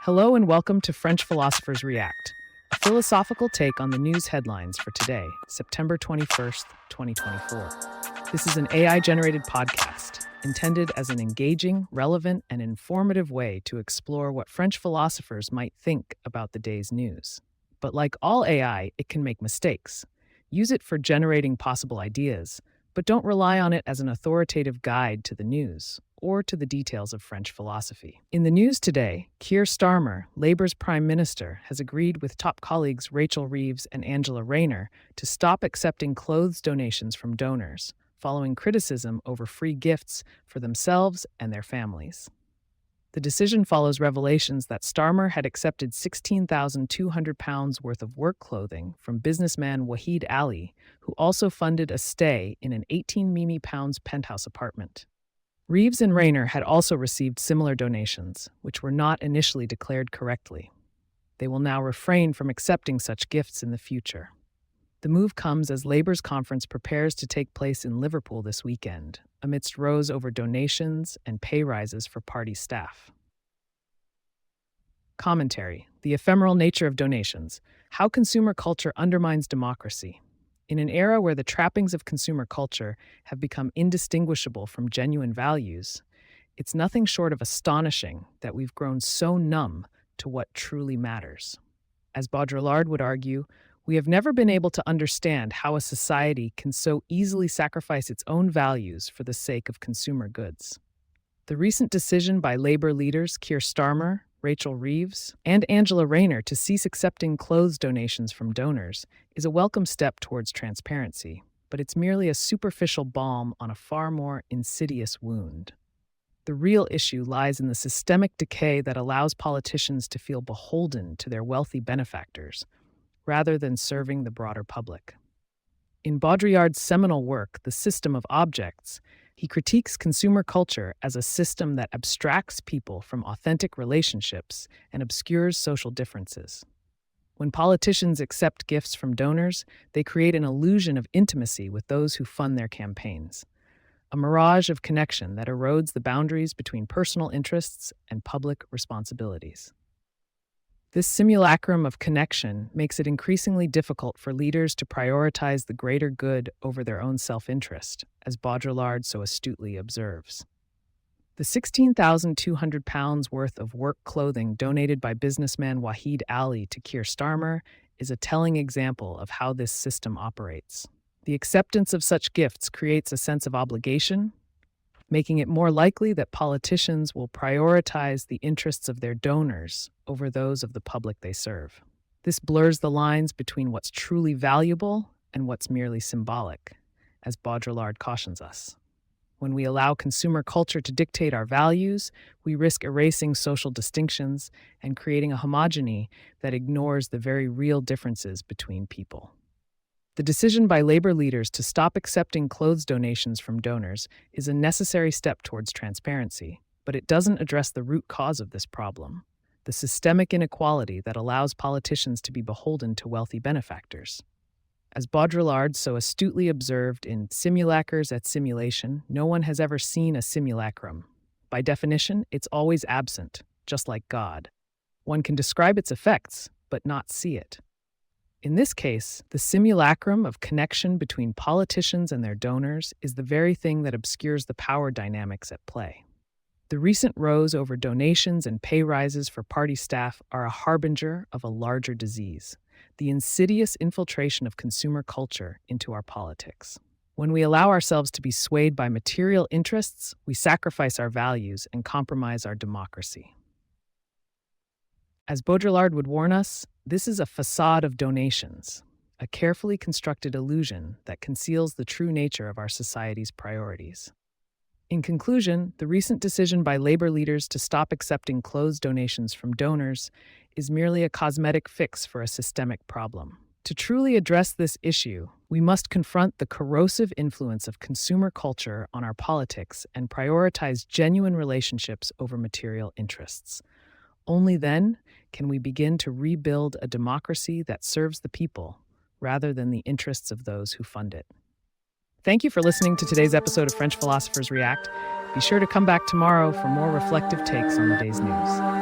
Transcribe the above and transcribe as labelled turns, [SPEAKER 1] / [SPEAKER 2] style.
[SPEAKER 1] Hello and welcome to French Philosophers React, a philosophical take on the news headlines for today, September 21st, 2024. This is an AI-generated podcast intended as an engaging, relevant, and informative way to explore what French philosophers might think about the day's news. But like all AI, it can make mistakes. Use it for generating possible ideas, but don't rely on it as an authoritative guide to the news or to the details of French philosophy. In the news today, Keir Starmer, Labour's Prime Minister, has agreed with top colleagues Rachel Reeves and Angela Rayner to stop accepting clothes donations from donors, following criticism over free gifts for themselves and their families. The decision follows revelations that Starmer had accepted £16,200 worth of work clothing from businessman Wahid Ali, who also funded a stay in an £18 penthouse apartment. Reeves and Rayner had also received similar donations, which were not initially declared correctly. They will now refrain from accepting such gifts in the future. The move comes as Labour's conference prepares to take place in Liverpool this weekend, amidst rows over donations and pay rises for party staff. Commentary: the ephemeral nature of donations, how consumer culture undermines democracy. In an era where the trappings of consumer culture have become indistinguishable from genuine values, it's nothing short of astonishing that we've grown so numb to what truly matters. As Baudrillard would argue, we have never been able to understand how a society can so easily sacrifice its own values for the sake of consumer goods. The recent decision by Labour leaders Keir Starmer, Rachel Reeves, and Angela Rayner to cease accepting clothes donations from donors is a welcome step towards transparency, but it's merely a superficial balm on a far more insidious wound. The real issue lies in the systemic decay that allows politicians to feel beholden to their wealthy benefactors, rather than serving the broader public. In Baudrillard's seminal work, The System of Objects, he critiques consumer culture as a system that abstracts people from authentic relationships and obscures social differences. When politicians accept gifts from donors, they create an illusion of intimacy with those who fund their campaigns, a mirage of connection that erodes the boundaries between personal interests and public responsibilities. This simulacrum of connection makes it increasingly difficult for leaders to prioritize the greater good over their own self-interest, as Baudrillard so astutely observes. The £16,200 worth of work clothing donated by businessman Wahid Ali to Keir Starmer is a telling example of how this system operates. The acceptance of such gifts creates a sense of obligation, making it more likely that politicians will prioritize the interests of their donors over those of the public they serve. This blurs the lines between what's truly valuable and what's merely symbolic, as Baudrillard cautions us. When we allow consumer culture to dictate our values, we risk erasing social distinctions and creating a homogeny that ignores the very real differences between people. The decision by Labour leaders to stop accepting clothes donations from donors is a necessary step towards transparency, but it doesn't address the root cause of this problem, the systemic inequality that allows politicians to be beholden to wealthy benefactors. As Baudrillard so astutely observed in Simulacres et Simulation, no one has ever seen a simulacrum. By definition, it's always absent, just like God. One can describe its effects, but not see it. In this case, the simulacrum of connection between politicians and their donors is the very thing that obscures the power dynamics at play. The recent rows over donations and pay rises for party staff are a harbinger of a larger disease, the insidious infiltration of consumer culture into our politics. When we allow ourselves to be swayed by material interests, we sacrifice our values and compromise our democracy. As Baudrillard would warn us, this is a facade of donations, a carefully constructed illusion that conceals the true nature of our society's priorities. In conclusion, the recent decision by Labour leaders to stop accepting clothes donations from donors is merely a cosmetic fix for a systemic problem. To truly address this issue, we must confront the corrosive influence of consumer culture on our politics and prioritize genuine relationships over material interests. Only then can we begin to rebuild a democracy that serves the people rather than the interests of those who fund it. Thank you for listening to today's episode of French Philosophers React. Be sure to come back tomorrow for more reflective takes on the day's news.